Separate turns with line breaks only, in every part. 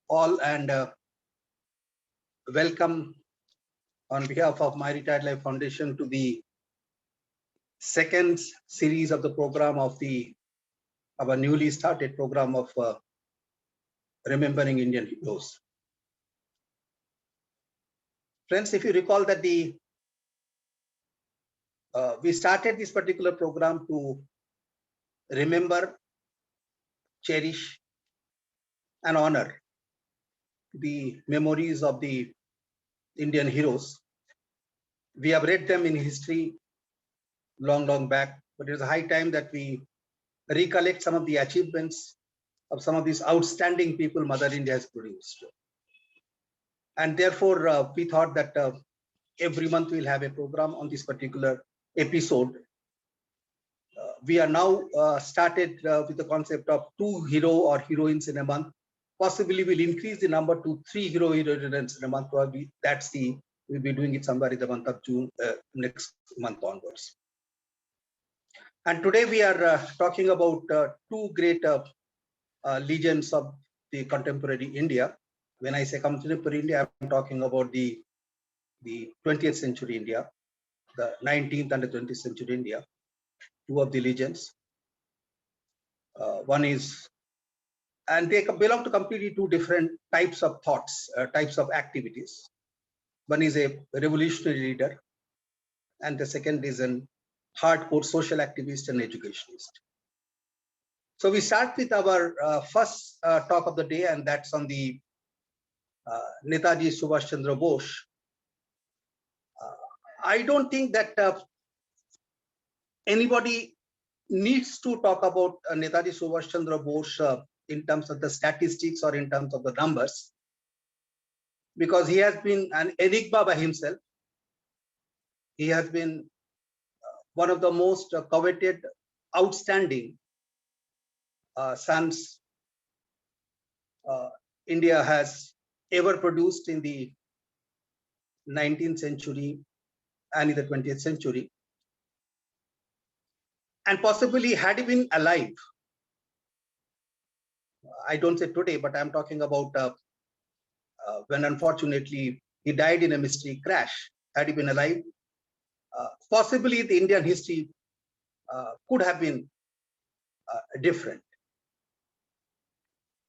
all and welcome on behalf of My Retired Life Foundation to the second series of the program of our newly started program of Remembering Indian Heroes. Friends, if you recall that we started this particular program to remember, cherish, and honor the memories of the Indian heroes. We have read them in history long back, but it is high time that we recollect some of the achievements of some of these outstanding people Mother India has produced. And therefore, we thought that every month we'll have a program on this particular episode. We are now started with the concept of 2 hero or heroines in a month. Possibly we'll increase the number to 3 heroines in a month. Probably we'll be doing it somewhere in the month of June, next month onwards. And today we are talking about 2 great legends of the contemporary India. When I say contemporary India, I'm talking about the 20th century India, the 19th and the 20th century India. 2 of the legends. One is, and they belong to completely 2 different types of thoughts, types of activities. One is a revolutionary leader, and the second is an hardcore social activist and educationist. So we start with our first talk of the day, and that's on the Netaji Subhash Chandra Bose. I don't think that anybody needs to talk about Netaji Subhash Chandra Bose in terms of the statistics or in terms of the numbers, because he has been an enigma by himself. He has been one of the most coveted, outstanding sons India has ever produced in the 19th century and in the 20th century. And possibly had he been alive, I don't say today, but I'm talking about when unfortunately he died in a mystery crash. Had he been alive, possibly the Indian history could have been different.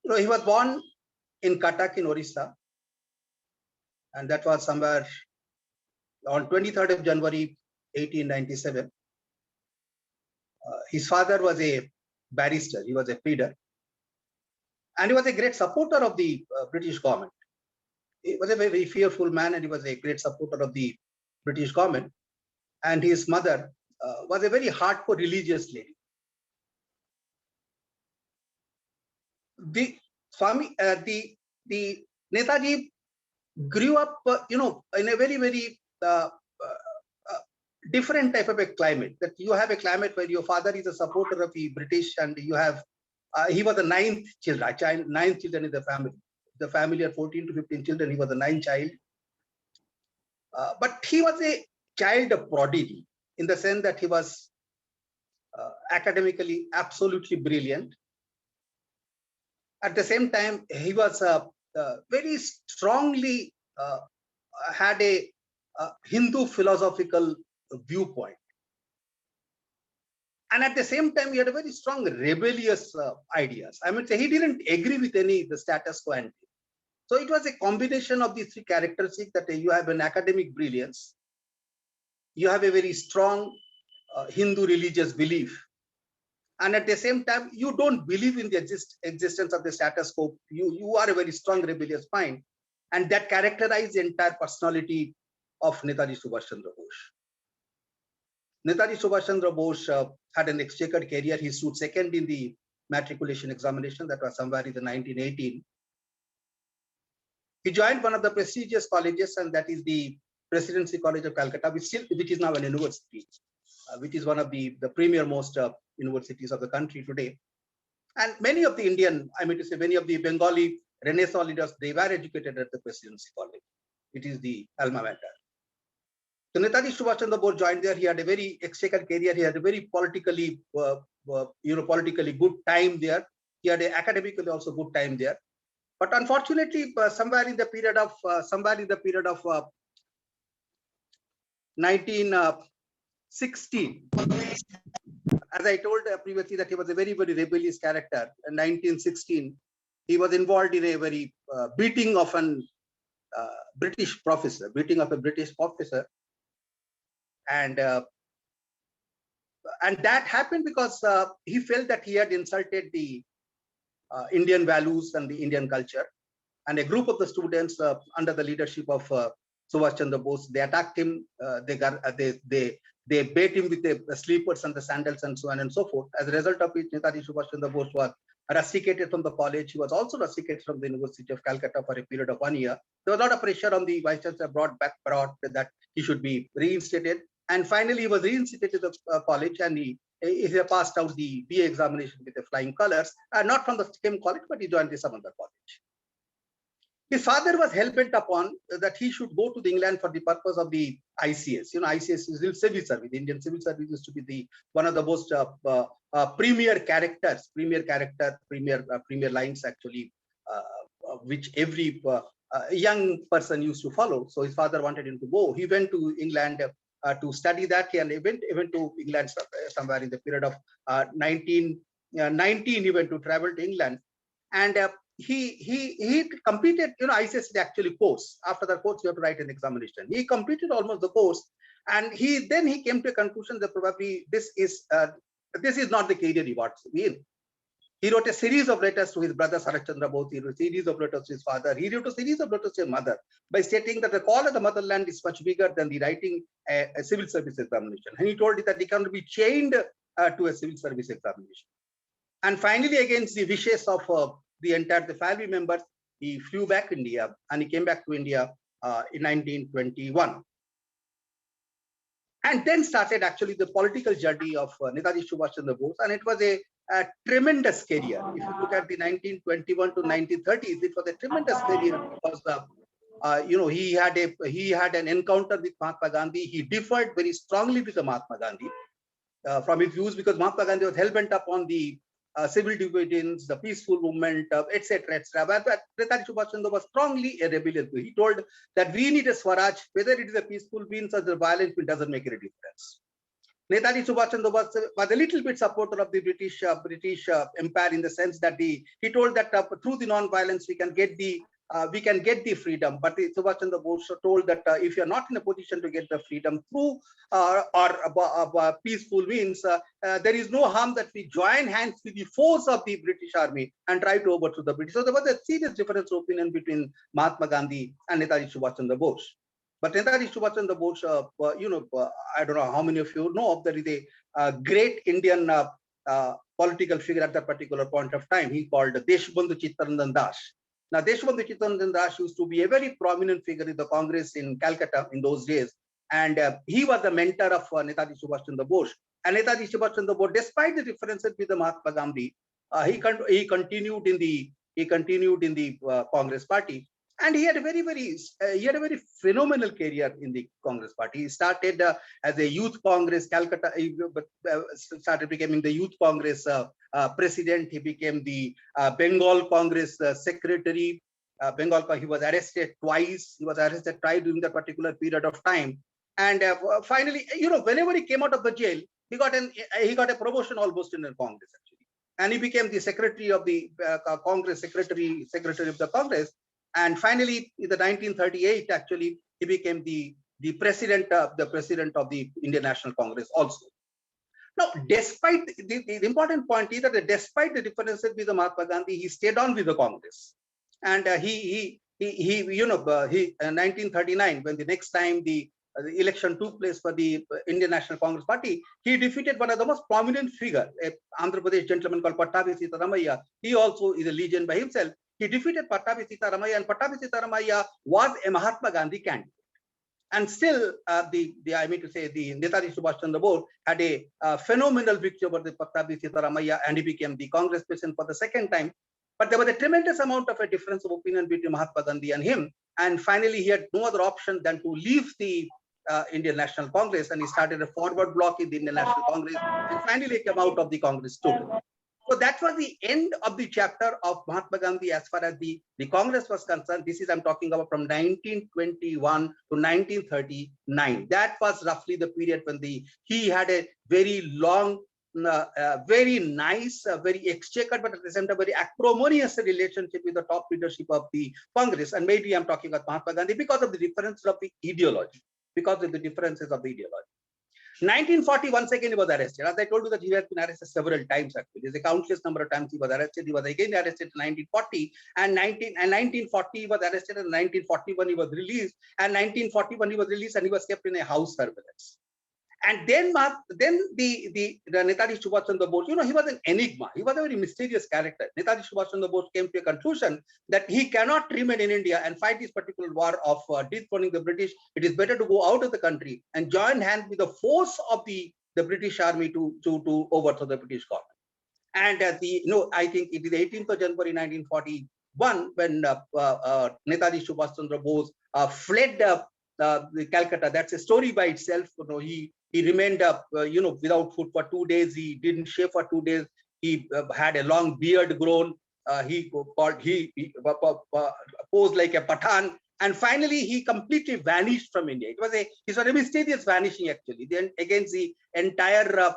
You know, he was born in Cuttack in Orissa, and that was somewhere on 23rd of January 1897. His father was a barrister, he was a pleader, and he was a great supporter of the British government. He was a very fearful man, and he was a great supporter of the British government. And his mother was a very hardcore religious lady. The Netaji grew up, in a very different type of a climate. That you have a climate where your father is a supporter of the British, and you have he was the ninth children in the family. The family had 14 to 15 children. He was the 9th child, but he was a child of prodigy in the sense that he was academically absolutely brilliant. At the same time, he was very strongly had a Hindu philosophical viewpoint. And at the same time, he had a very strong rebellious ideas. I mean, he didn't agree with the status quo. So it was a combination of these 3 characteristics, that you have an academic brilliance, you have a very strong Hindu religious belief, and at the same time, you don't believe in the existence of the status quo. You are a very strong rebellious mind, and that characterized the entire personality of Netaji Subhash Chandra Bose. Netaji Subhash Chandra Bose had an exchequered career. He stood second in the matriculation examination, that was somewhere in the 1918. He joined one of the prestigious colleges, and that is the Presidency College of Calcutta, which is now an university, which is one of the premier most universities of the country today. And many of the many of the Bengali Renaissance leaders, they were educated at the Presidency College. It is the alma mater. So Netaji Subhash Chandra Bose joined there. He had a very exchequered career. He had a very politically good time there. He had a academically also good time there. But unfortunately, somewhere in the period of 1916, as I told previously that he was a very, very rebellious character. In 1916, he was involved in a very beating of a British officer, and that happened because he felt that he had insulted the Indian values and the Indian culture. And a group of the students under the leadership of Subhash Chandra Bose, they attacked him. They bait him with the sleepers and the sandals and so on and so forth. As a result of which, Netaji Subhash Chandra Bose was rusticated from the college. He was also rusticated from the University of Calcutta for a period of 1 year. There was a lot of pressure on the vice chancellor brought that he should be reinstated. And finally, he was reinstated to the college, and he passed out the BA examination with the flying colors, not from the same college, but he joined some other college. His father was hell-bent upon that he should go to England for the purpose of the ICS. You know, ICS is the civil service. The Indian civil service used to be one of the most premier lines actually, which every young person used to follow. So his father wanted him to go. He went to England to study that, and he went to England somewhere in the period of 1919. He went to travel to England, and he completed, ICS is actually course. After the course, you have to write an examination. He completed almost the course, and he came to a conclusion that probably this is not the career he wants to be in. He wrote a series of letters to his brother Sarath Chandra Bose. He wrote a series of letters to his father. He wrote a series of letters to his mother by stating that the call of the motherland is much bigger than the writing a civil service examination. And he told it that he cannot be chained to a civil service examination. And finally, against the wishes of the family members, he flew back to India, and he came back to India in 1921. And then started actually the political journey of Netaji Subhash Chandra Bose, and it was a tremendous career. If you look at the 1921 to 1930s, it was a tremendous career because he had an encounter with Mahatma Gandhi. He differed very strongly with Mahatma Gandhi from his views, because Mahatma Gandhi was hell-bent upon the civil disobedience, the peaceful movement, etc., etc. But Netaji Subhash Chandra was strongly a rebellious. He told that we need a Swaraj, whether it is a peaceful means or the violence, it doesn't make any difference. Netaji Subhash Chandra was a little bit supporter of the British Empire, in the sense that he told that through the non-violence we can get the freedom. But Subhash Chandra Bose told that if you are not in a position to get the freedom through peaceful means, there is no harm that we join hands with the force of the British Army and try to overthrow the British. So there was a serious difference of opinion between Mahatma Gandhi and Netaji Subhash Chandra Bose. But Netaji Subhash Chandra Bose, I don't know how many of you know, there is a great Indian political figure at that particular point of time. He called Deshbandhu Chittaranjan Das. Now, Deshbandhu Chittaranjan Das used to be a very prominent figure in the Congress in Calcutta in those days, and he was the mentor of Netaji Subhash Chandra Bose. And Netaji Subhash Chandra Bose, despite the differences with the Mahatma Gandhi, he continued in the Congress Party. And he had a very phenomenal career in the Congress Party. He started as a youth Congress Calcutta, started becoming the youth Congress president. He became the Bengal Congress secretary. He was arrested twice. He was arrested twice during that particular period of time. And finally, whenever he came out of the jail, he got a promotion almost in the Congress actually, and he became the secretary of the Congress, secretary of the Congress. And finally, in the 1938, actually, he became the president of the Indian National Congress also. Now, despite the important point is that despite the differences with the Mahatma Gandhi, he stayed on with the Congress, and in 1939, when the next time the election took place for the Indian National Congress Party, he defeated one of the most prominent figure, an Andhra Pradesh gentleman called Pattabi Sitaramaiah. He also is a legend by himself. He defeated Pattabi Sitaramaiah, and Pattabi Sitaramaiah was a Mahatma Gandhi candidate. And still, the Netaji Subhash Chandra Bose had a phenomenal victory over the Pattabi Sitaramaiah, and he became the Congress president for the second time. But there was a tremendous amount of a difference of opinion between Mahatma Gandhi and him. And finally, he had no other option than to leave the Indian National Congress, and he started a forward block in the Indian National Congress, and finally came out of the Congress too. So that was the end of the chapter of Mahatma Gandhi as far as the Congress was concerned. This is, I'm talking about from 1921 to 1939. That was roughly the period when he had a very long, very nice, very exchequered, but at the same time very acrimonious relationship with the top leadership of the Congress. And maybe I'm talking about Mahatma Gandhi because of the differences of the ideology. 1940, once again, he was arrested. As I told you that he has been arrested several times, actually. There's a countless number of times he was arrested. He was again arrested in 1940 and 1940 he was arrested, and 1941 he was released. And 1941 he was released and he was kept in a house surveillance. And then the Netaji Subhash Chandra Bose, he was an enigma. He was a very mysterious character. Netaji Subhash Chandra Bose came to a conclusion that he cannot remain in India and fight this particular war of dethroning the British. It is better to go out of the country and join hands with the force of the British army to overthrow the British government. And I think it is 18th of January 1941 when Netaji Subhash Chandra Bose fled the Calcutta. That's a story by itself. He remained without food for 2 days. He didn't shave for 2 days. He had a long beard grown. He posed like a Pathan. And finally, he completely vanished from India. It was a mysterious vanishing, actually. Then against the entire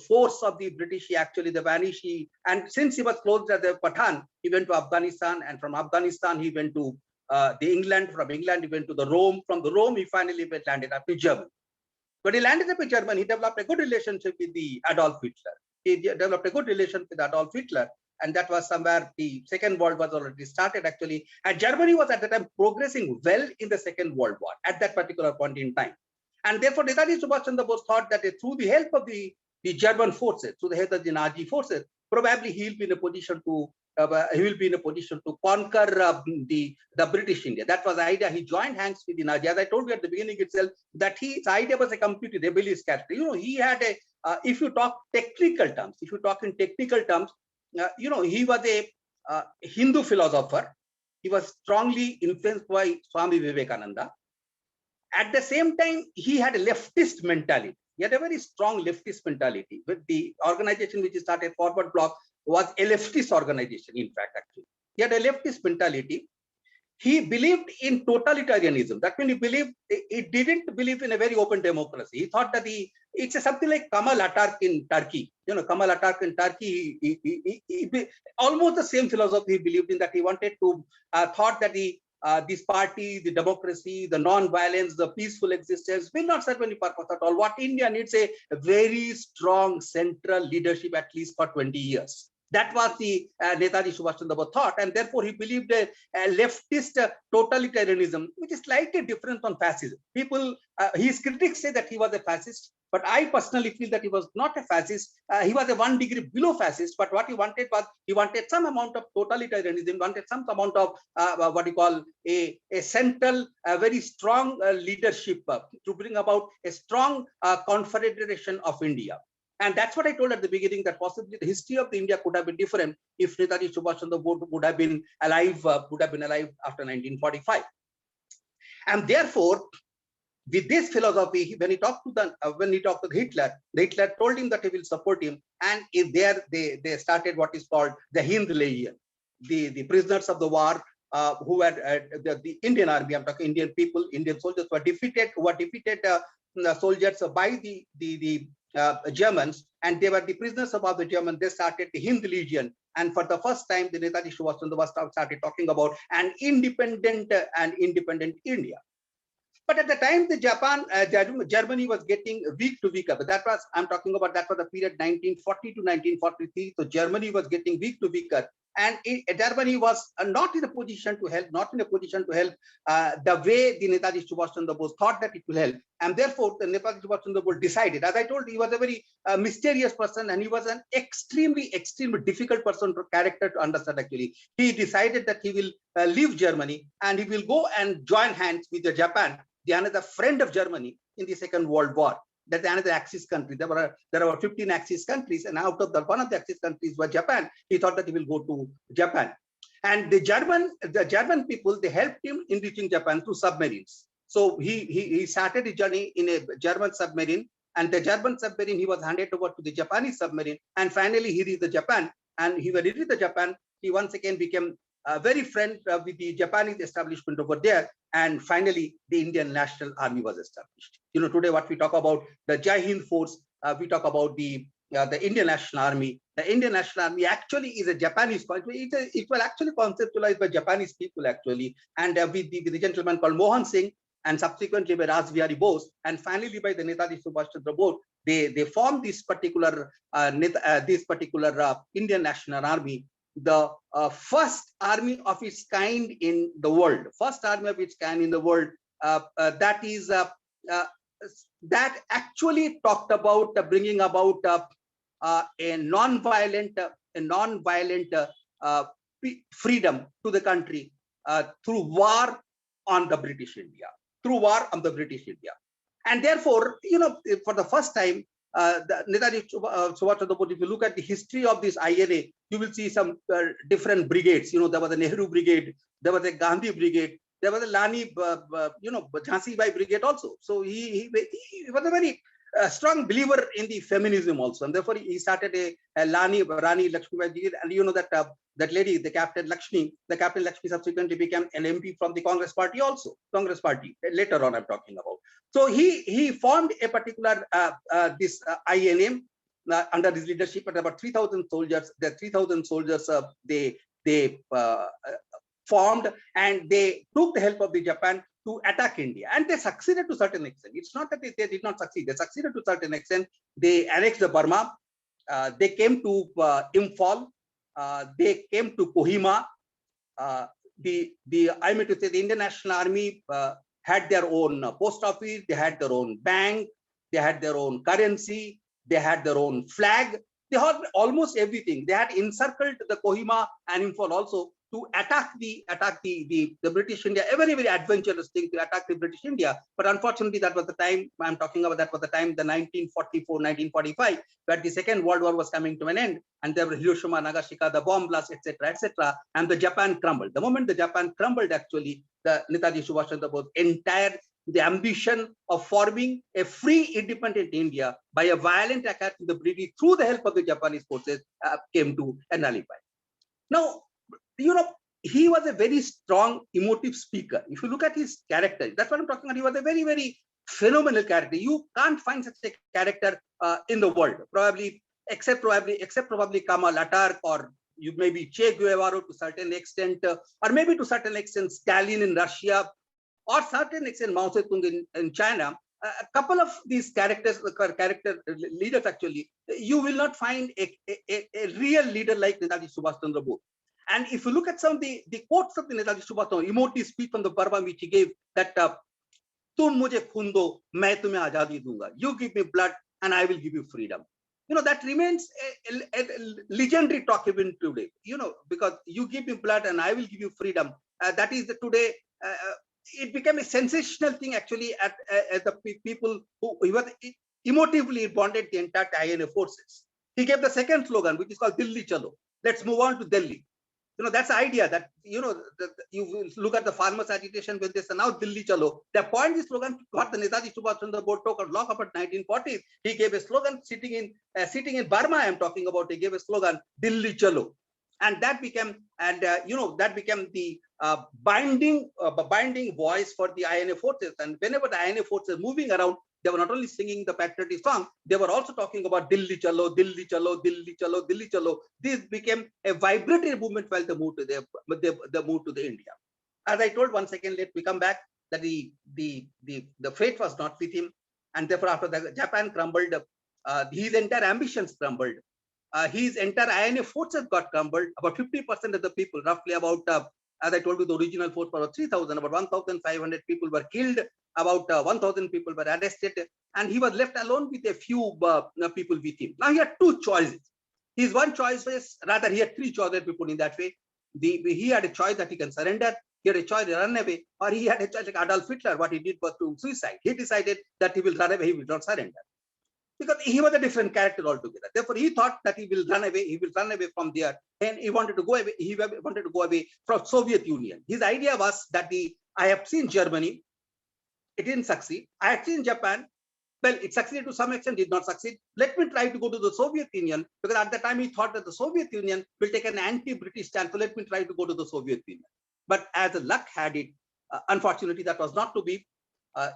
force of the British, the vanish. And since he was close as a Pathan, he went to Afghanistan, and from Afghanistan he went to England. From England he went to Rome. From the Rome he finally landed up in Germany. When he landed up in Germany, he developed a good relationship with the Adolf Hitler. And that was somewhere the Second World War was already started, actually. And Germany was at the time progressing well in the Second World War at that particular point in time. And therefore, Netaji Subhash Chandra Bose thought that through the help of the German forces, through the help of the Nazi forces, probably he will be in a position to conquer the British India. That was the idea. He joined hands with the Nazi. As I told you at the beginning itself, that his idea was a completely rebellious character. He had if you talk in technical terms, he was a Hindu philosopher. He was strongly influenced by Swami Vivekananda. At the same time, he had a leftist mentality. He had a very strong leftist mentality. With the organization which started, Forward Bloc, was a leftist organization, in fact, actually. He had a leftist mentality. He believed in totalitarianism. That means he didn't believe in a very open democracy. He thought that it's something like Kemal Atatürk in Turkey. Kemal Atatürk in Turkey, he almost the same philosophy he believed in, that he wanted to, thought that this party, the democracy, the non-violence, the peaceful existence will not serve any purpose at all. What India needs a very strong central leadership, at least for 20 years. That was the Netaji Subhash Chandra Bose thought, and therefore he believed a leftist totalitarianism, which is slightly different from fascism. His critics say that he was a fascist, but I personally feel that he was not a fascist. He was a 1 degree below fascist, but what he wanted was, he wanted some amount of totalitarianism, wanted some amount of what you call a central, very strong leadership to bring about a strong confederation of India. And that's what I told at the beginning, that possibly the history of India could have been different if Netaji Subhash Chandra Bose would have been alive after 1945. And therefore, with this philosophy, when he talked to Hitler, Hitler told him that he will support him, and they started what is called the Hind Legion, the prisoners of the war who were the Indian army. I'm talking Indian people, Indian soldiers who were defeated soldiers by the Germans, and they were the prisoners of the Germans. They started the Hind Legion, and for the first time, the Netaji Subhash Chandra Bose started talking about an independent India. But at the time, Germany was getting weak to weaker. But that was the period 1940 to 1943. So Germany was getting weak to weaker, and Germany was not in a position to help, the way the Netaji Subhash Chandra Bose thought that it will help. And therefore, the Netaji Subhash Chandra Bose decided, as I told you, he was a very mysterious person, and he was an extremely difficult character to understand, actually. He decided that he will leave Germany, and he will go and join hands with Japan, the another friend of Germany in the Second World War. That's another Axis country. There were 15 Axis countries, and out of one of the Axis countries was Japan. He thought that he will go to Japan. And the German people, they helped him in reaching Japan through submarines. So he started his journey in a German submarine, And the German submarine, he was handed over to the Japanese submarine. And finally, he reached the Japan. And when he reached the Japan, he once again became very friend with the Japanese establishment over there. And finally, the Indian National Army was established. Today what we talk about, the Jai Hind Force, we talk about the Indian National Army. The Indian National Army actually is a Japanese concept. It was actually conceptualized by Japanese people actually, and with the gentleman called Mohan Singh, and subsequently by Raj Bihari Bose, and finally by the Netaji Subhash Chandra Bose. They formed this particular Indian National Army, the first army of its kind in the world, that actually talked about bringing about a non-violent freedom to the country through war on the British India, and therefore, for the first time, Netaji Subhash Chandra Bose, if you look at the history of this INA, you will see some different brigades. There was a Nehru Brigade, there was a Gandhi Brigade, there was a Lani, Jhansi Bai Brigade also. So he was a very strong believer in the feminism also, and therefore he started a Rani Lakshmi Bai Brigade. And that lady, the Captain Lakshmi subsequently became an MP from the Congress Party also. Later on, I'm talking about. So he formed a particular this INM under his leadership, at about 3,000 soldiers. The 3,000 soldiers they formed, and they took the help of the Japan to attack India, and they succeeded to a certain extent. It's not that they did not succeed; they succeeded to a certain extent. They annexed the Burma. They came to Imphal. They came to Kohima. I mean to say, the Indian National Army had their own post office. They had their own bank. They had their own currency. They had their own flag. They had almost everything. They had encircled the Kohima and Imphal also to attack the British India. A very, very adventurous thing to attack the British India. But unfortunately, that was the time I'm talking about. That was the time, the 1944, 1945, where the Second World War was coming to an end, and there were Hiroshima, Nagasaki, the bomb blast, etc., and the Japan crumbled. The moment the Japan crumbled, actually, the Netaji Subhash Chandra Bose the ambition of forming a free, independent India by a violent attack to the British through the help of the Japanese forces came to an alibi. Now, he was a very strong, emotive speaker. If you look at his character, that's what I'm talking about. He was a very, very phenomenal character. You can't find such a character in the world, except probably Kamal Atatürk, or you maybe Che Guevara to a certain extent, or maybe to a certain extent Stalin in Russia, or certain extent Mao Zedong in China. A couple of these character leaders, actually, you will not find a real leader like Netaji Subhash Chandra Bose. And if you look at some of the quotes of the Netaji Subhash Chandra Bose, emotive speech from the Burma, which he gave, that "Tum mujhe khun do, main tumhe azadi dunga." You give me blood, and I will give you freedom. That remains a legendary talk even today. Because you give me blood, and I will give you freedom. That is today. It became a sensational thing actually at the people who emotively bonded the entire INA forces. He gave the second slogan, which is called Dilli Chalo. Let's move on to Delhi. That's the idea that, you look at the farmers' agitation when they say now Dilli Chalo. The point this slogan got the Netaji Subhash Chandra Bose took a lock up at 1940s. He gave a slogan sitting in Burma. I am talking about. He gave a slogan Dilli Chalo, and that became the binding voice for the INA forces. And whenever the INA forces were moving around, they were not only singing the patriotic song, they were also talking about Dilli Chalo, Dilli Chalo, Dilli Chalo, Dilli Chalo. This became a vibratory movement while they moved to the India. As I told, once again, let me come back, that the fate was not with him, and therefore after the Japan crumbled, his entire ambitions crumbled. His entire INA forces got crumbled. About 50% of the people, roughly about, as I told you, the original force was 3,000, about 1,500 people were killed, about 1,000 people were arrested, and he was left alone with a few people with him. Now he had two choices. His one choice was, rather he had three choices, let me put in that way. He had a choice that he can surrender, he had a choice to run away, or he had a choice like Adolf Hitler. What he did was to suicide. He decided that he will run away, he will not surrender, because he was a different character altogether. Therefore, he thought that he will run away from there, and he wanted to go away. He wanted to go away from Soviet Union. His idea was that I have seen Germany, it didn't succeed. I had seen Japan, Well, it succeeded to some extent, did not succeed. Let me try to go to the Soviet Union, because at the time he thought that the Soviet Union will take an anti-British stand. So let me try to go to the Soviet Union. But as luck had it, unfortunately, that was not to be.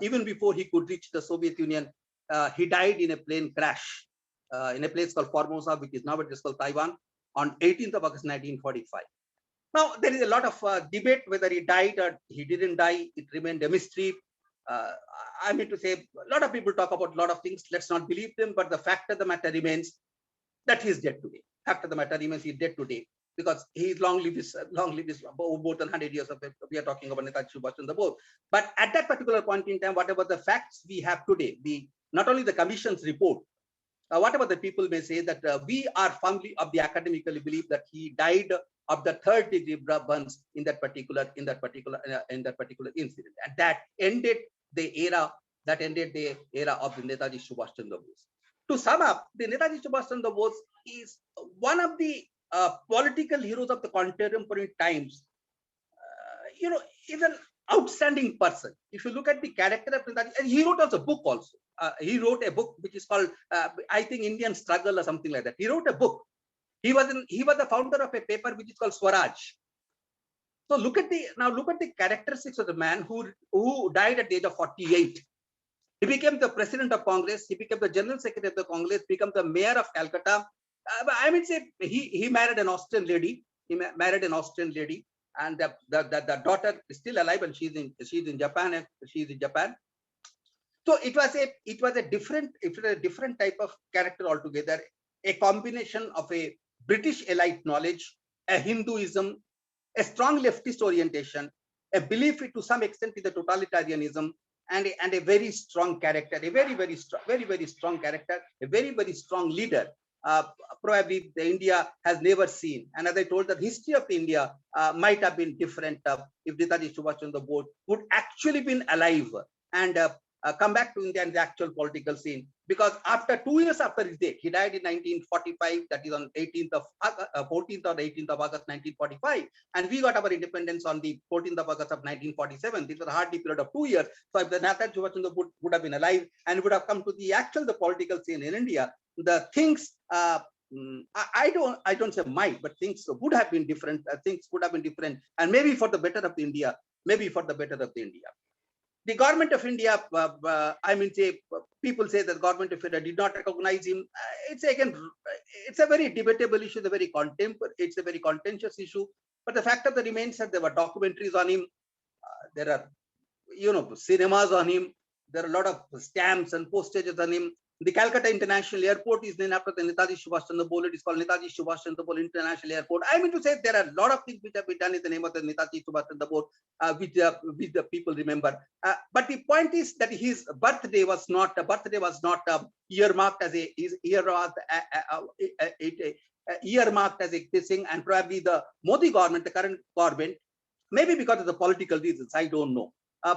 Even before he could reach the Soviet Union, he died in a plane crash in a place called Formosa, which is nowadays called Taiwan, on 18th of August 1945. Now, there is a lot of debate whether he died or he didn't die. It remained a mystery. I mean to say, a lot of people talk about a lot of things. Let's not believe them. But the fact of the matter remains that he is dead today. Fact of the matter remains he is dead today, because he is long lived more than 100 years of it. We are talking about Netaji Subhash Chandra Bose. But at that particular point in time, whatever the facts we have today, not only the commission's report, whatever the people may say, that we are firmly of the academically believe that he died of the third degree burns in that particular incident, and that ended the era of the Netaji Subhash Chandra Bose. To sum up, the Netaji Subhash Chandra Bose is one of the political heroes of the contemporary times. Is an outstanding person. If you look at the character of Netaji, and he wrote also a book also. He wrote a book which is called, I think, Indian Struggle or something like that. He wrote a book. He was the founder of a paper which is called Swaraj. So look at the characteristics of the man who died at the age of 48. He became the president of Congress. He became the general secretary of the Congress. Became the mayor of Calcutta. I mean, say he married an Austrian lady. And the daughter is still alive, and she's in Japan. So it was a different type of character altogether. A combination of a British elite knowledge, a Hinduism, a strong leftist orientation, a belief to some extent in the totalitarianism, and a very strong character, a very strong character, a very strong leader. Probably the India has never seen. And as I told, the history of India might have been different if Netaji Subhash Chandra Bose would actually been alive and come back to India and the actual political scene. Because after 2 years after his death, he died in 1945, that is on 14th or 18th of August 1945, and we got our independence on the 14th of August of 1947. This was a hardly period of 2 years. So if the Netaji Subhash Chandra Bose would have been alive and would have come to the political scene in India, the things I don't say might, but things would have been different. And maybe for the better of India. The government of India, people say that the government of India did not recognize him. It's a very debatable issue. It's a very contentious issue. But the fact of the remains that there were documentaries on him. There are, cinemas on him. There are a lot of stamps and postages on him. The Calcutta International Airport is named after the Netaji Subhash Chandra Bose. It is called Netaji Subhash Chandra Bose International Airport. I mean to say there are a lot of things which have been done in the name of the Netaji Subhash Chandra Bose, which the people remember. But the point is that his birthday was not earmarked as a thing, and probably the Modi government, the current government, maybe because of the political reasons, I don't know.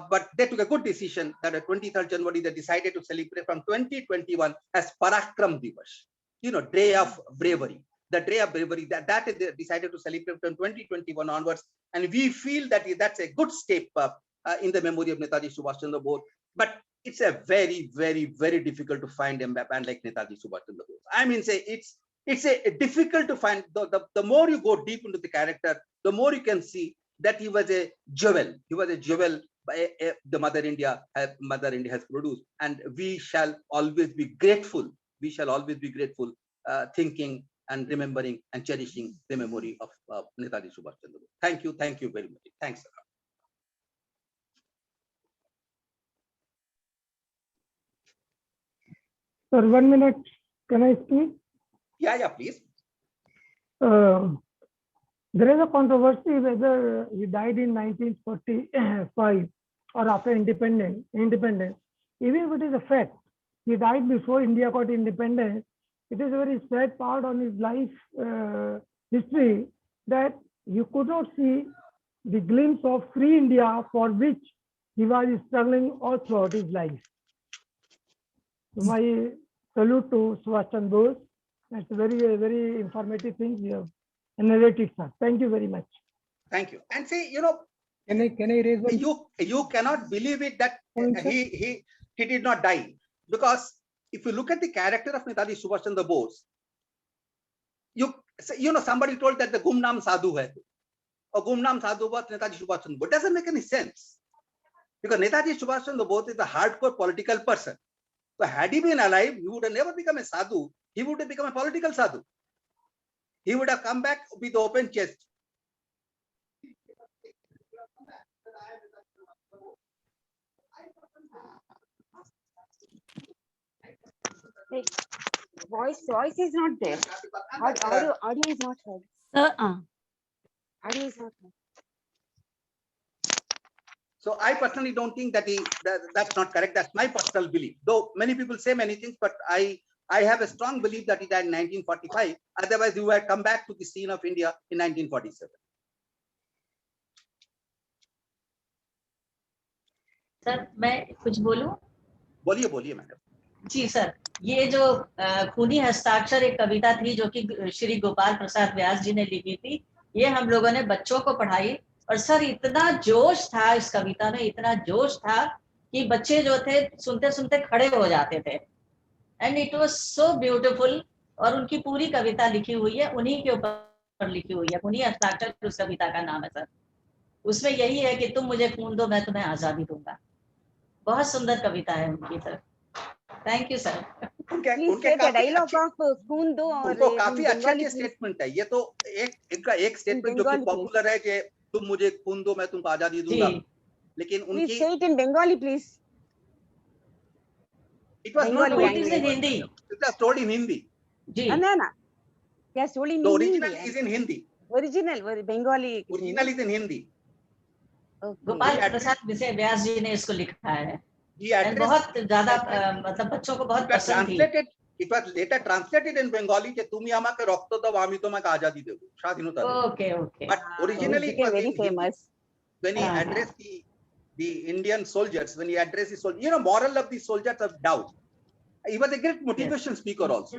But they took a good decision that on 23rd January, they decided to celebrate from 2021 as Parakram Divas, Day of Bravery. The Day of Bravery, that they decided to celebrate from 2021 onwards. And we feel that that's a good step in the memory of Netaji Subhash Chandra Bose. But it's a very difficult to find a band like Netaji Subhash Chandra Bose. I mean, say it's a difficult to find. The more you go deep into the character, the more you can see that he was a jewel. The Mother India has produced, and we shall always be grateful. Thinking and remembering and cherishing the memory of Netaji Subhash Chandra Bose. Thank you very much. Thanks.
Sir, 1 minute. Can I speak?
Yeah, please.
There is a controversy whether he died in 1945 or after independence. Even if it is a fact, he died before India got independence. It is a very sad part on his life history that you could not see the glimpse of free India for which he was struggling all throughout his life. So my salute to Subhash Chandra Bose. That's a very informative thing you have narrated, sir. Thank you very much.
Thank you. And say,
can I raise one?
You cannot believe it that he did not die. because if you look at the character of Netaji Subhash Chandra Bose, you know, somebody told that the Gumnam Sadhu hai, or Gumnam Sadhu was Netaji Subhash Chandra Bose. It doesn't make any sense, because Netaji Subhash Chandra Bose is a hardcore political person. So had he been alive, he would have never become a sadhu. He would have become a political sadhu. He would have come back with open chest.
Hey, voice is not there. Audio is not heard. Audio is not heard.
So I personally don't think that that's not correct. That's my personal belief. Though many people say many things, but I have a strong belief that he died in 1945. Otherwise, he would have come back to the scene of India in 1947.
Sir मैं कुछ बोलूं?
बोलिए बोलिए madam.
जी sir, ये जो खूनी हस्ताक्षर एक कविता थी जो कि श्री गोपाल प्रसाद व्यास जी ने लिखी थी, ये हम लोगों ने बच्चों को पढ़ाई, और सर इतना जोश था इस कविता में, इतना जोश था कि बच्चे जो थे सुनते सुनते खड़े हो जाते थे, and it was so beautiful. और उनकी पूरी कविता लिखी हुई है, उन्हीं के ऊपर लिखी हुई है, खूनी हस्ताक्षर उस कविता का नाम है सर। उसमें यही है कि तुम मुझे खून दो, मैं तुम्हें आजादी दूंगा। बहुत सुंदर कविता है उनकी सर। Thank you sir.
उनके डायलॉग ऑफ खून दो और
काफी अच्छा स्टेटमेंट है ये तो। एक स्टेटमेंट जो कि पॉपुलर है कि तुम मुझे खून दो मैं तुमको आजादी दूंगा, लेकिन उनकी
say it in Bengali please.
It was not
in Hindi.
It was told in Hindi.
जी
ना क्या told in
The
Hindi?
original is in Hindi.
Original Bengali.
Original is in Hindi.
Gopal Prasad व्यास जी ने इसको लिखा है।
He addressed,
बहुत ज्यादा मतलब बच्चों को बहुत पसंद थी।
It was later translated in Bengali कि तुम ही আমাকে রক্ত দাও আমি তোমাকে আজাদি দেব, স্বাধীনতা দেব।
Okay, okay.
But originally it was
very
in Hindi.
famous.
When he addressed the Indian soldiers, when he addressed the soldiers, you know, moral of the soldiers of doubt. He was a great motivation speaker also.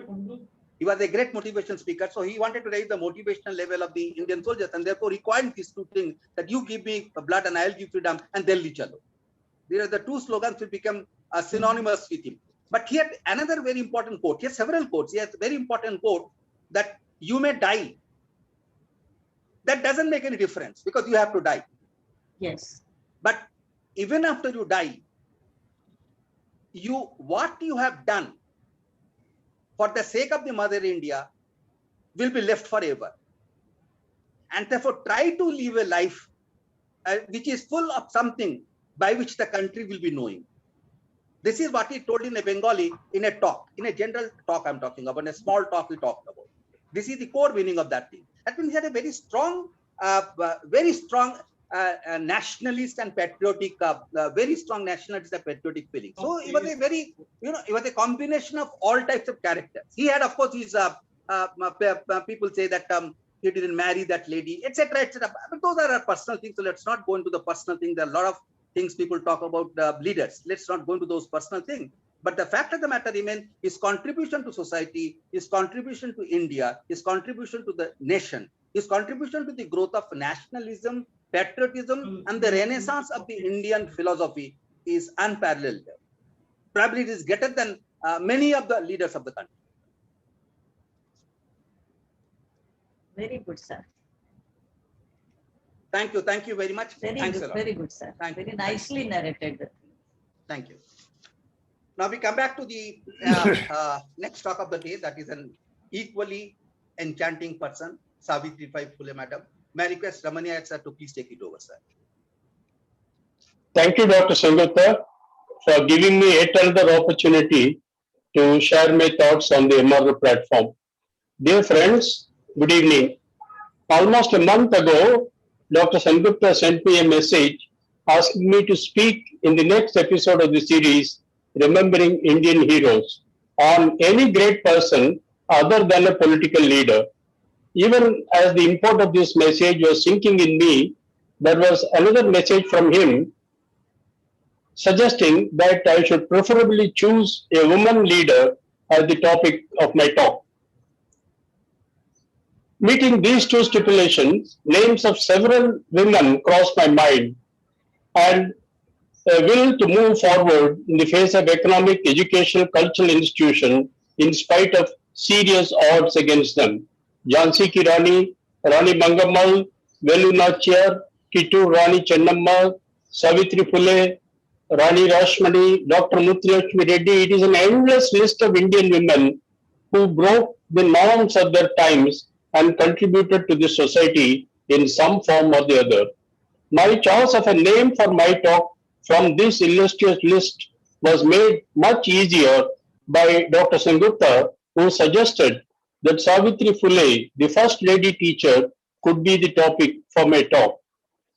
He was a great motivation speaker. So he wanted to raise the motivational level of the Indian soldiers, and therefore required these two things, that you give me blood and I'll give freedom, and Delhi chalo. These are the two slogans which become synonymous with him. But he had another very important quote. He has several quotes. He has a very important quote that you may die. That doesn't make any difference because you have to die.
Yes.
But even after you die, what you have done for the sake of the Mother India will be left forever. And therefore try to live a life which is full of something by which the country will be knowing. This is what he told in a Bengali, in a talk, in a general talk I'm talking about, in a small talk he talked about. This is the core meaning of that thing. That means he had a very strong nationalist and patriotic, very strong nationalist and patriotic feeling. So it was a very, it was a combination of all types of characters. He had, of course, his people say that he didn't marry that lady, etc., etc. But those are personal things. So let's not go into the personal things. There are a lot of things people talk about leaders. Let's not go into those personal things. But the fact of the matter remains, his contribution to society, his contribution to India, his contribution to the nation, his contribution to the growth of nationalism, patriotism, and the renaissance of the Indian philosophy is unparalleled. Probably it is greater than many of the leaders of the country.
Very good, sir.
Thank you very much. Thanks a lot.
Very good, sir. Very nicely narrated.
Thank you. Now we come back to the next talk of the day, that is an equally enchanting person, Savitribai Phule Madam. May I request Ramania sir to please take it over, sir.
Thank you, Dr. Sengupta, for giving me yet another opportunity to share my thoughts on the MRO platform. Dear friends, good evening. Almost a month ago, Dr. Sengupta sent me a message asking me to speak in the next episode of the series, Remembering Indian Heroes, on any great person other than a political leader. Even as the import of this message was sinking in me, there was another message from him suggesting that I should preferably choose a woman leader as the topic of my talk. Meeting these two stipulations, names of several women crossed my mind, and a will to move forward in the face of economic, educational, cultural institution in spite of serious odds against them. Jhansi Ki Rani, Rani Mangammal, Velu Nachiyar, Kittur Rani Chennamma, Savitri Phule, Rani Rashmani, Dr. Muthulakshmi Reddy. It is an endless list of Indian women who broke the norms of their times and contributed to the society in some form or the other. My choice of a name for my talk from this illustrious list was made much easier by Dr. Sengupta, who suggested that Savitri Phule, the first lady teacher, could be the topic for my talk.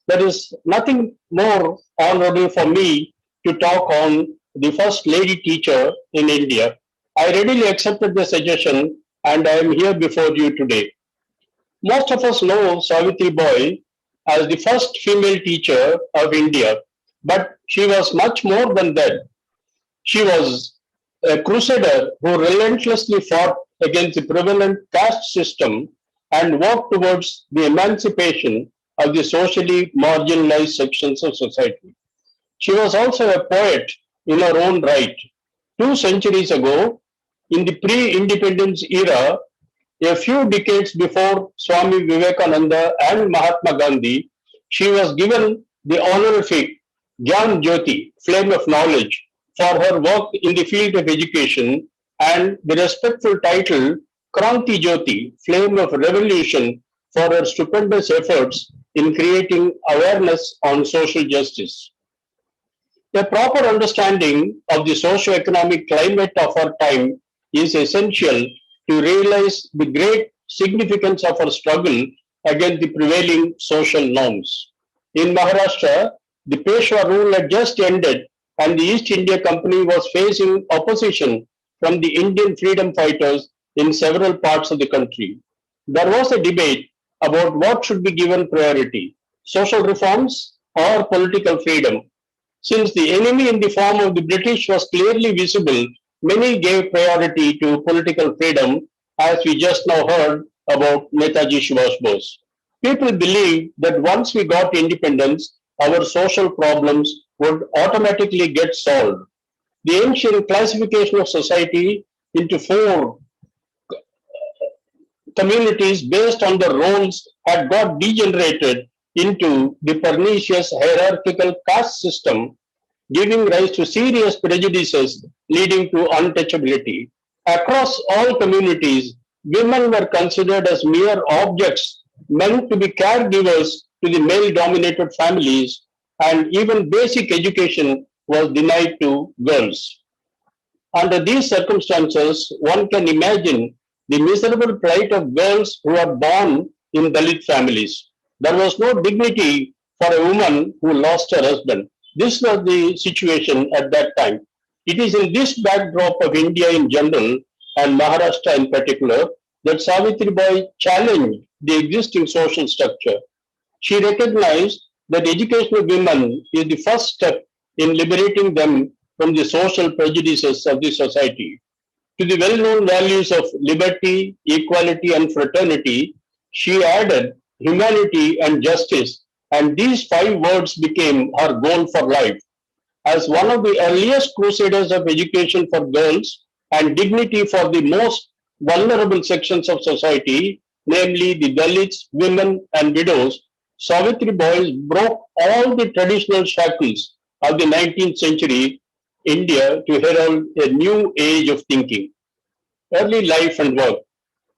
There is nothing more honorable for me to talk on the first lady teacher in India. I readily accepted the suggestion and I am here before you today. Most of us know Savitri Bai as the first female teacher of India, but she was much more than that. She was a crusader who relentlessly fought against the prevalent caste system and worked towards the emancipation of the socially marginalized sections of society. She was also a poet in her own right. 2 centuries ago, in the pre-independence era, a few decades before Swami Vivekananda and Mahatma Gandhi, she was given the honorific Gyan Jyoti, flame of knowledge, for her work in the field of education and the respectful title Kranti Jyoti, flame of revolution, for her stupendous efforts in creating awareness on social justice. A proper understanding of the socio-economic climate of our time is essential to realize the great significance of our struggle against the prevailing social norms. In Maharashtra, the Peshwa rule had just ended and the East India Company was facing opposition from the Indian freedom fighters in several parts of the country. There was a debate about what should be given priority, social reforms or political freedom. Since the enemy in the form of the British was clearly visible, many gave priority to political freedom, as we just now heard about Netaji Subhash Bose. People believed that once we got independence, our social problems would automatically get solved. The ancient classification of society into 4 communities based on the roles had got degenerated into the pernicious hierarchical caste system, giving rise to serious prejudices leading to untouchability. Across all communities, women were considered as mere objects meant to be caregivers to the male-dominated families, and even basic education was denied to girls. Under these circumstances, one can imagine the miserable plight of girls who are born in Dalit families. There was no dignity for a woman who lost her husband. This was the situation at that time. It is in this backdrop of India in general and Maharashtra in particular that Savitri Bai challenged the existing social structure. She recognized that education of women is the first step in liberating them from the social prejudices of the society. To the well-known values of liberty, equality, and fraternity, she added humanity and justice, and these 5 words became her goal for life. As one of the earliest crusaders of education for girls and dignity for the most vulnerable sections of society, namely the Dalits, women, and widows, Savitri Bai broke all the traditional shackles of the 19th century India to herald a new age of thinking. Early life and work.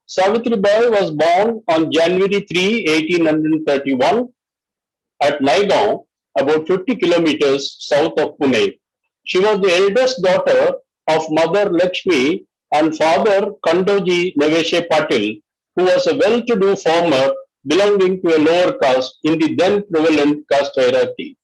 Savitri Bai was born on January 3, 1831 at Naigaon, about 50 kilometers south of Pune. She was the eldest daughter of Mother Lakshmi and father Kandoji Neveshe Patil, who was a well-to-do farmer belonging to a lower caste in the then prevalent caste hierarchy.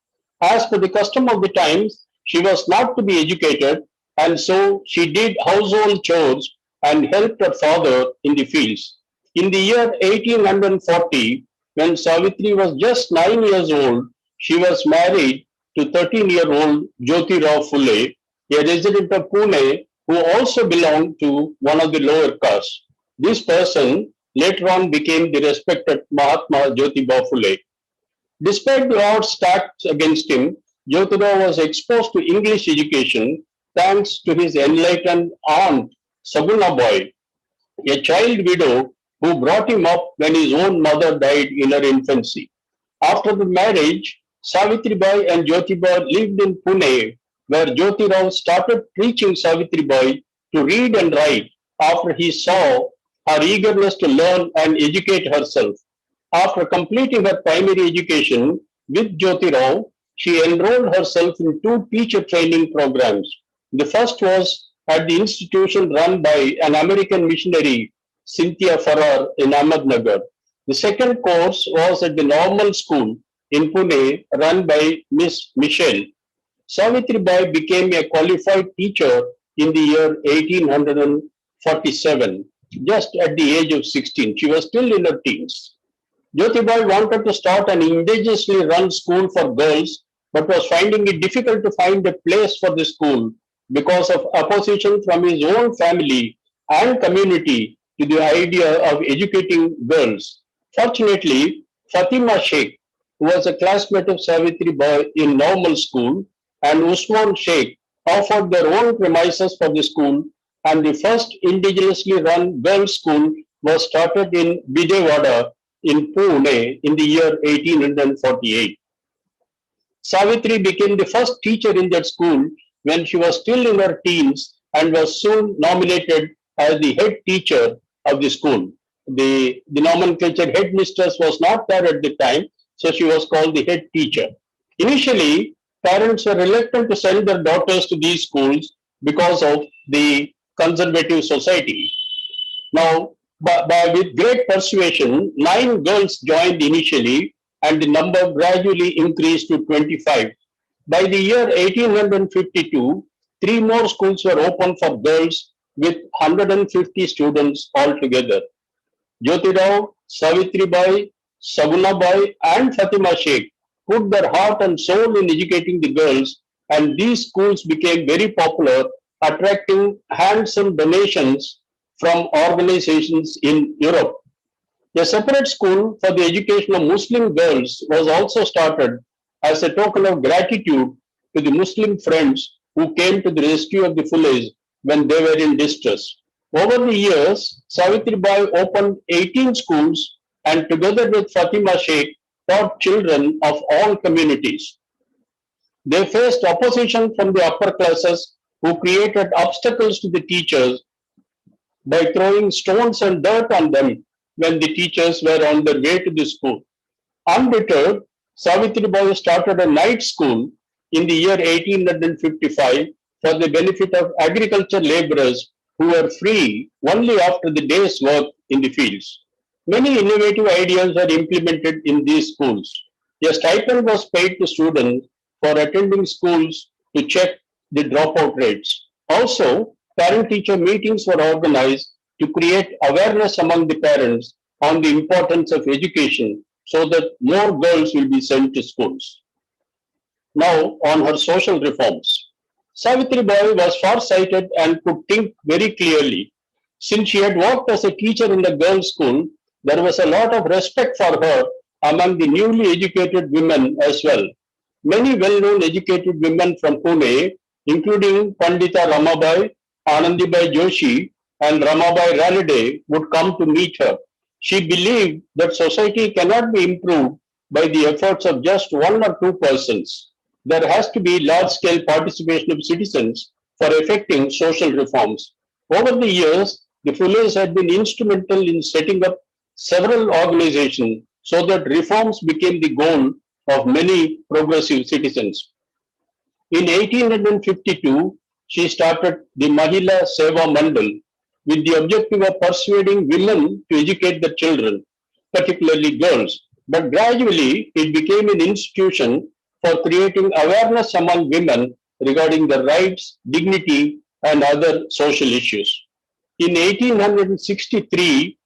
As per the custom of the times, she was not to be educated, and so she did household chores and helped her father in the fields. In the year 1840, when Savitri was just 9 years old, she was married to 13-year-old Jyoti Rao Phule, a resident of Pune who also belonged to one of the lower castes. This person later on became the respected Mahatma Jyotiba Phule. Despite the odds stacked against him, Jyotirao was exposed to English education thanks to his enlightened aunt, Sagunabai, a child widow who brought him up when his own mother died in her infancy. After the marriage, Savitribai and Jyotibai lived in Pune, where Jyotirao started teaching Savitribai to read and write after he saw her eagerness to learn and educate herself. After completing her primary education with Jyotirao, she enrolled herself in two teacher training programs. The first was at the institution run by an American missionary, Cynthia Farrar, in Ahmednagar. The second course was at the normal school in Pune run by Miss Michelle. Savitribai became a qualified teacher in the year 1847, just at the age of 16. She was still in her teens. Jyotibai wanted to start an indigenously run school for girls, but was finding it difficult to find a place for the school because of opposition from his own family and community to the idea of educating girls. Fortunately, Fatima Sheikh, who was a classmate of Savitri Bai in normal school, and Usman Sheikh offered their own premises for the school, and the first indigenously run girls' school was started in Vijayawada in Pune in the year 1848. Savitri became the first teacher in that school when she was still in her teens and was soon nominated as the head teacher of the school. The nomenclature headmistress was not there at the time, so she was called the head teacher. Initially, parents were reluctant to send their daughters to these schools because of the conservative society. Now, with great persuasion, 9 girls joined initially, and the number gradually increased to 25. By the year 1852, 3 more schools were opened for girls with 150 students altogether. Jyotirao, Savitribai, Sagunabai, and Fatima Sheikh put their heart and soul in educating the girls, and these schools became very popular, attracting handsome donations from organizations in Europe. A separate school for the education of Muslim girls was also started as a token of gratitude to the Muslim friends who came to the rescue of the Fules when they were in distress. Over the years, Savitribai opened 18 schools and together with Fatima Sheikh taught children of all communities. They faced opposition from the upper classes who created obstacles to the teachers by throwing stones and dirt on them when the teachers were on their way to the school. Undeterred, Savitribai started a night school in the year 1855 for the benefit of agriculture laborers who were free only after the day's work in the fields. Many innovative ideas were implemented in these schools. A stipend was paid to students for attending schools to check the dropout rates. Also, parent-teacher meetings were organized to create awareness among the parents on the importance of education so that more girls will be sent to schools. Now, on her social reforms. Savitribai was far-sighted and could think very clearly. Since she had worked as a teacher in the girls' school, there was a lot of respect for her among the newly educated women as well. Many well-known educated women from Pune, including Pandita Ramabai, Anandibai Joshi, and Ramabai Ralade, would come to meet her. She believed that society cannot be improved by the efforts of just 1 or 2 persons. There has to be large-scale participation of citizens for effecting social reforms. Over the years, the Fules had been instrumental in setting up several organizations so that reforms became the goal of many progressive citizens. In 1852, she started the Mahila Seva Mandal with the objective of persuading women to educate their children, particularly girls. But gradually, it became an institution for creating awareness among women regarding their rights, dignity, and other social issues. In 1863,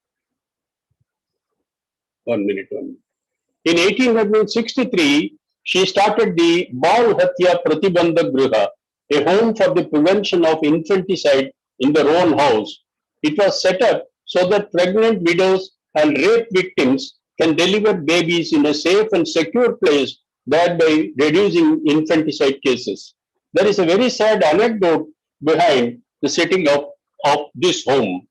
In 1863, she started the Bal Hatya Pratibandhak Griha, a home for the prevention of infanticide in their own house. It was set up so that pregnant widows and rape victims can deliver babies in a safe and secure place thereby reducing infanticide cases. There is a very sad anecdote behind the setting up of this home.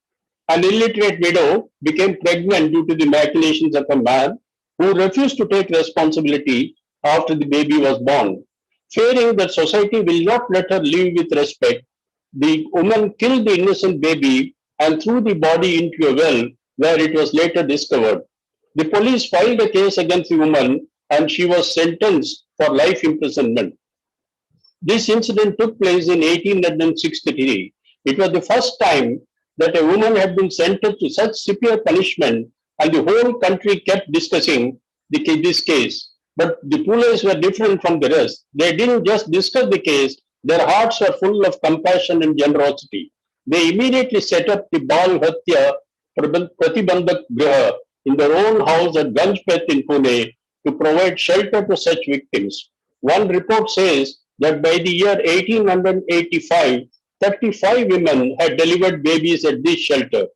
An illiterate widow became pregnant due to the machinations of a man who refused to take responsibility after the baby was born. Fearing that society will not let her live with respect, the woman killed the innocent baby and threw the body into a well where it was later discovered. The police filed a case against the woman and she was sentenced for life imprisonment. This incident took place in 1863. It was the first time that a woman had been sentenced to such severe punishment, and the whole country kept discussing this case. But the Phules were different from the rest. They didn't just discuss the case, their hearts were full of compassion and generosity. They immediately set up the Bal Hatya Pratibandhak Griha in their own house at Ganjpet in Pune to provide shelter to such victims. One report says that by the year 1885, 35 women had delivered babies at this shelter.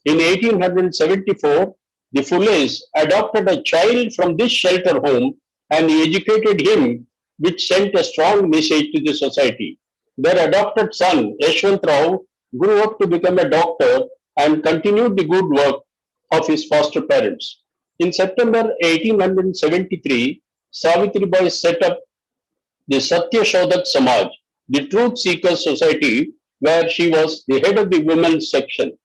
In 1874, the Phules adopted a child from this shelter home and educated him, which sent a strong message to the society. Their adopted son, Yashwant Rao, grew up to become a doctor and continued the good work of his foster parents. In September 1873, Savitribai set up the Satya Shodhak Samaj, the Truth Seekers Society, where she was the head of the women's section.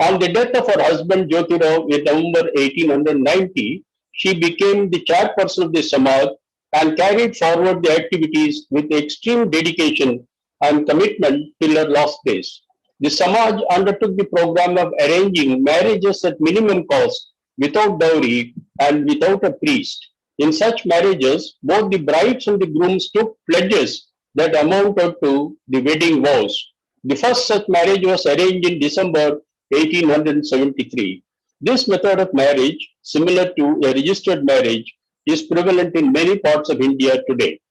On the death of her husband Jyotirao in November 1890, she became the chairperson of the Samaj and carried forward the activities with extreme dedication and commitment till her last days. The Samaj undertook the program of arranging marriages at minimum cost, without dowry and without a priest. In such marriages, both the brides and the grooms took pledges that amounted to the wedding vows. The first such marriage was arranged in December 1873. This method of marriage, similar to a registered marriage, is prevalent in many parts of India today.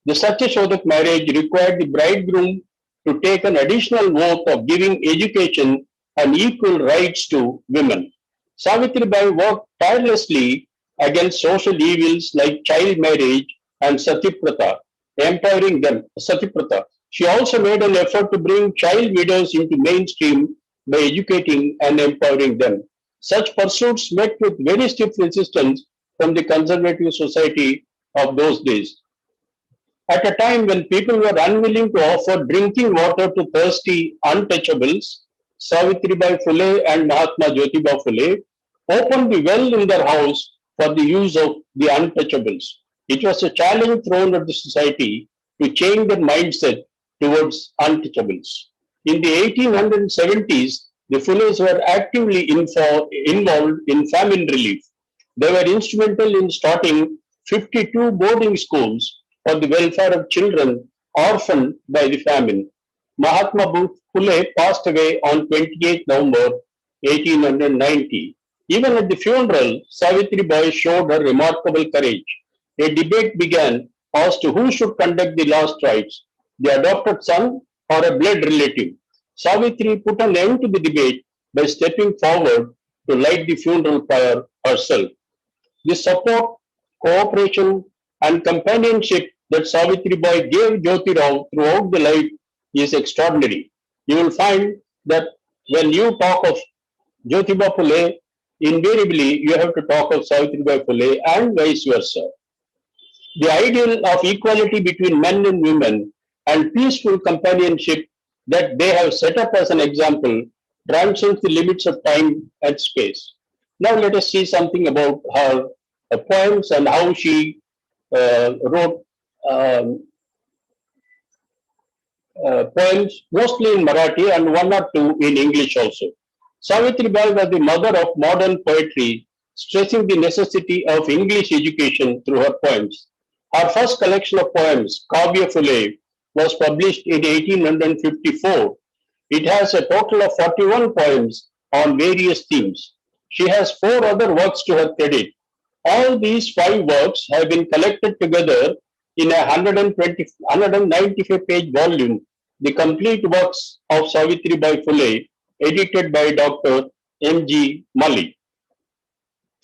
The Satya Shodhak marriage required the bridegroom to take an additional oath of giving education and equal rights to women. Savitribai worked tirelessly against social evils like child marriage and Satiprata, empowering them. Satiprata. She also made an effort to bring child widows into mainstream by educating and empowering them. Such pursuits met with very stiff resistance from the conservative society of those days. At a time when people were unwilling to offer drinking water to thirsty untouchables, Savitribai Phule and Mahatma Jyotiba Phule opened the well in their house for the use of the untouchables. It was a challenge thrown at the society to change their mindset towards untouchables. In the 1870s, the Phules were actively involved in famine relief. They were instrumental in starting 52 boarding schools for the welfare of children orphaned by the famine. Mahatma Phule passed away on 28 November 1890. Even at the funeral, Savitribai showed her remarkable courage. A debate began as to who should conduct the last rites, the adopted son or a blood relative. Savitri put an end to the debate by stepping forward to light the funeral pyre herself. The support, cooperation, and companionship that Savitribai gave Jyotirao throughout the life is extraordinary. You will find that when you talk of Jyotiba Phule, invariably you have to talk of Savitribai Phule and vice versa. The ideal of equality between men and women and peaceful companionship that they have set up as an example transcends the limits of time and space. Now let us see something about her poems and how she wrote poems, mostly in Marathi and one or two in English also. Savitribai was the mother of modern poetry, stressing the necessity of English education through her poems. Her first collection of poems, Kavya Phule, was published in 1854. It has a total of 41 poems on various themes. She has 4 other works to her credit. All these 5 works have been collected together in a 195-page volume, The Complete Works of Savitribai Phule, edited by Dr. M.G. Mali.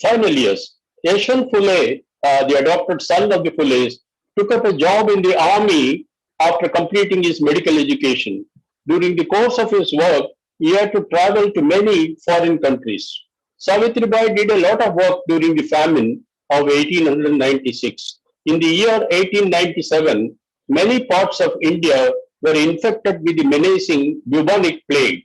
Finally, yes, Yashwant Phule the adopted son of the Fules, took up a job in the army after completing his medical education. During the course of his work, he had to travel to many foreign countries. Savitribai did a lot of work during the famine of 1896. In the year 1897, many parts of India were infected with the menacing bubonic plague.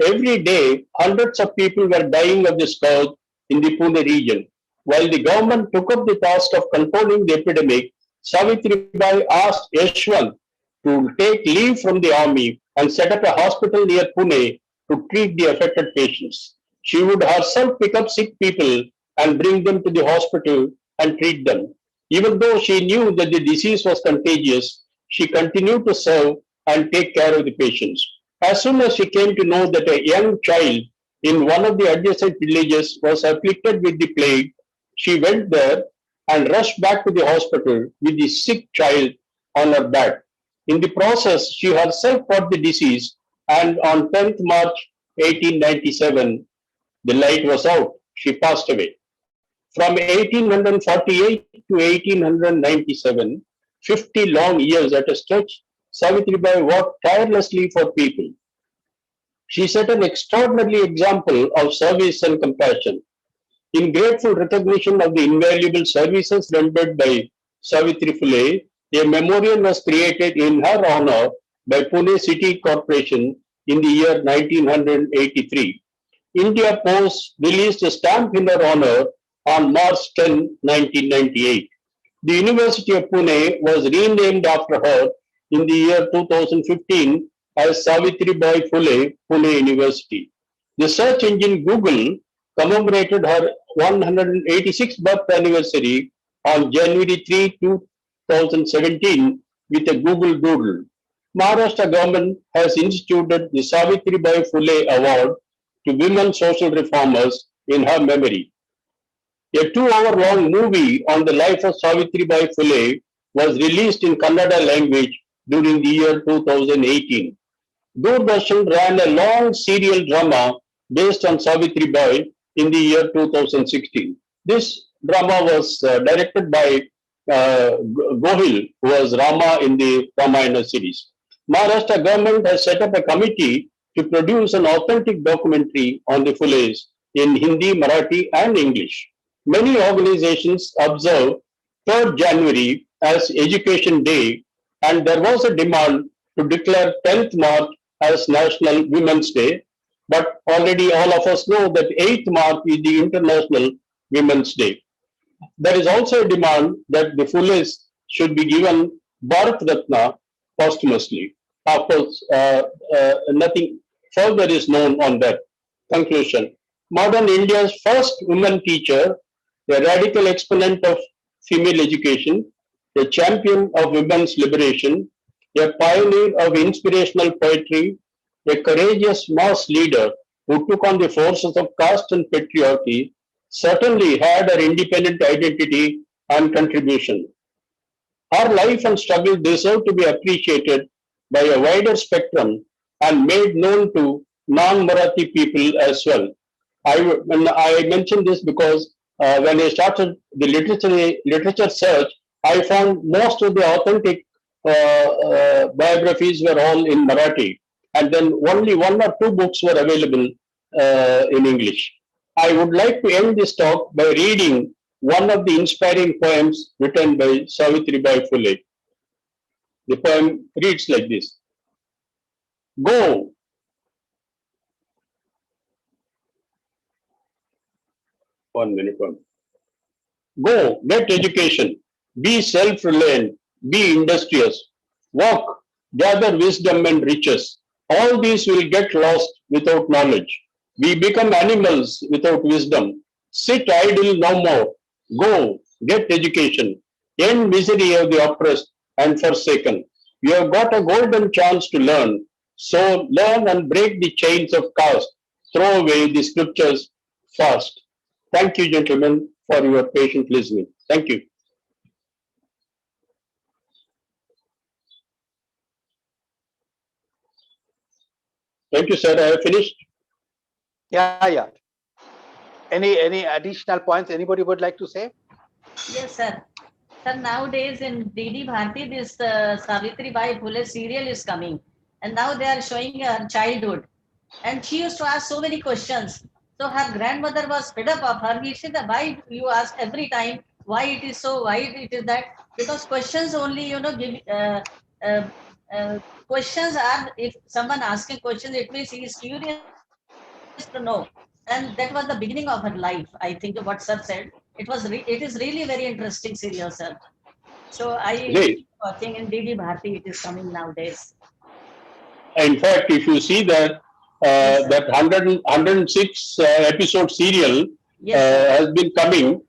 Every day, hundreds of people were dying of this scourge in the Pune region. While the government took up the task of controlling the epidemic, Savitribai asked Yashwant to take leave from the army and set up a hospital near Pune to treat the affected patients. She would herself pick up sick people and bring them to the hospital and treat them. Even though she knew that the disease was contagious, she continued to serve and take care of the patients. As soon as she came to know that a young child in one of the adjacent villages was afflicted with the plague, she went there and rushed back to the hospital with the sick child on her back. In the process, she herself got the disease, and on 10th March 1897, the light was out. She passed away. From 1848 to 1897, 50 long years at a stretch, Savitribai worked tirelessly for people. She set an extraordinary example of service and compassion. In grateful recognition of the invaluable services rendered by Savitri Phule, a memorial was created in her honor by Pune City Corporation in the year 1983. India Post released a stamp in her honor on March 10, 1998. The University of Pune was renamed after her in the year 2015 as Savitribai Phule Pune University. The search engine Google commemorated her 186th birth anniversary on January 3, 2017 with a Google Doodle. Maharashtra government has instituted the Savitribai Phule Award to women social reformers in her memory. A 2-hour long movie on the life of Savitribai Phule was released in Kannada language during the year 2018. Doordarshan ran a long serial drama based on Savitribai in the year 2016. This drama was directed by Gohil, who was Rama in the Ramayana series. Maharashtra government has set up a committee to produce an authentic documentary on the Phules in Hindi, Marathi, and English. Many organizations observe 3rd January as Education Day, and there was a demand to declare 10th March as National Women's Day, but already all of us know that 8th March is the International Women's Day. There is also a demand that the Phules should be given Bharat Ratna posthumously. Of course, nothing further is known on that. Conclusion. Modern India's first woman teacher, a radical exponent of female education, a champion of women's liberation, a pioneer of inspirational poetry, a courageous mass leader who took on the forces of caste and patriarchy, certainly had her independent identity and contribution. Her life and struggle deserve to be appreciated by a wider spectrum and made known to non-Marathi people as well. When I mention this because when I started the literature search, I found most of the authentic biographies were all in Marathi, and then only 1 or 2 books were available in English. I would like to end this talk by reading one of the inspiring poems written by Savitribai Phule. The poem reads like this. Go. One minute. Go, get education, be self-reliant, be industrious, work, gather wisdom and riches. All these will get lost without knowledge. We become animals without wisdom. Sit idle no more. Go, get education. End misery of the oppressed and forsaken. You have got a golden chance to learn. So learn and break the chains of caste. Throw away the scriptures fast. Thank you, gentlemen, for your patient listening. Thank you. Thank you, sir. I have finished.
Yeah. Any additional points anybody would like to say?
Yes, sir. Sir, nowadays in DD Bharati, this Savitri Bai Phule serial is coming, and now they are showing her childhood, and she used to ask so many questions. So her grandmother was fed up of her. He said, "Why you ask every time? Why it is so? Why it is that?" Because questions only, give uh, uh, questions are. If someone asking questions, it means he is curious to know. And that was the beginning of her life. I think what sir said. It is really very interesting serial, sir. So I
See,
keep watching in DD Bharati. It is coming nowadays.
in fact, if you see that
Yes, sir.
that 106 episode serial
Yes, sir.
has been coming.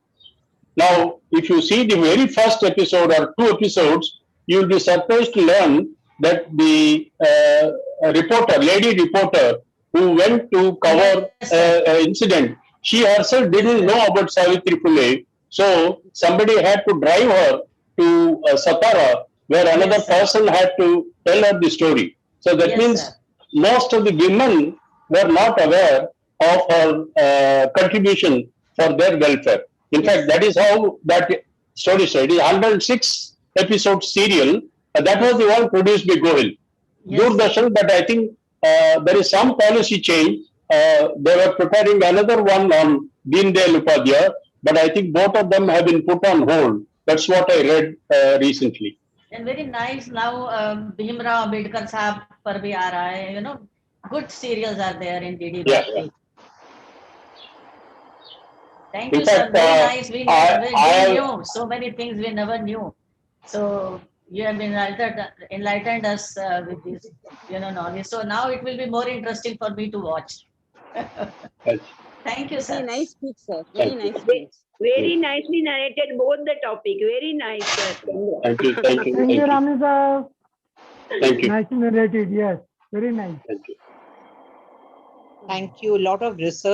Now, if you see the very first episode or two episodes, you will be surprised to learn that the reporter, lady reporter, who went to cover
Yes, sir.
an incident, she herself didn't know about Savitri Phule. So somebody had to drive her to Satara, where another
Yes, sir.
person had to tell her the story. So that
Yes,
means
sir.
most of the women were not aware of her contribution for their welfare. In
Yes,
fact, that is how that story started. It is 106 episode serial. That was the one produced by Gohil.
Yes, sir.
Doordarshan, but I think there is some policy change. They were preparing another one on Deen Dayal Upadhyaya, but I think both of them have been put on hold. That's what I read recently.
And very nice now. Bhimrao Ambedkar Sahab par bhi aa raha hai. Good serials are there in DD
Yeah.
Bharati. Thank
In
you, sir.
fact,
Very nice. We
I
knew so many things we never knew. So you have been enlightened us with this, knowledge. So now it will be more interesting for me to watch. Thank you,
Very
sir.
nice speech, sir. Very
Thank you.
nice speech.
Very nicely narrated both the topic. Very nice, sir.
Thank you. Thank you.
Thank you, Rami sir.
Thank you.
Nicely narrated. Yes, very nice.
Thank you.
Thank you. A lot of research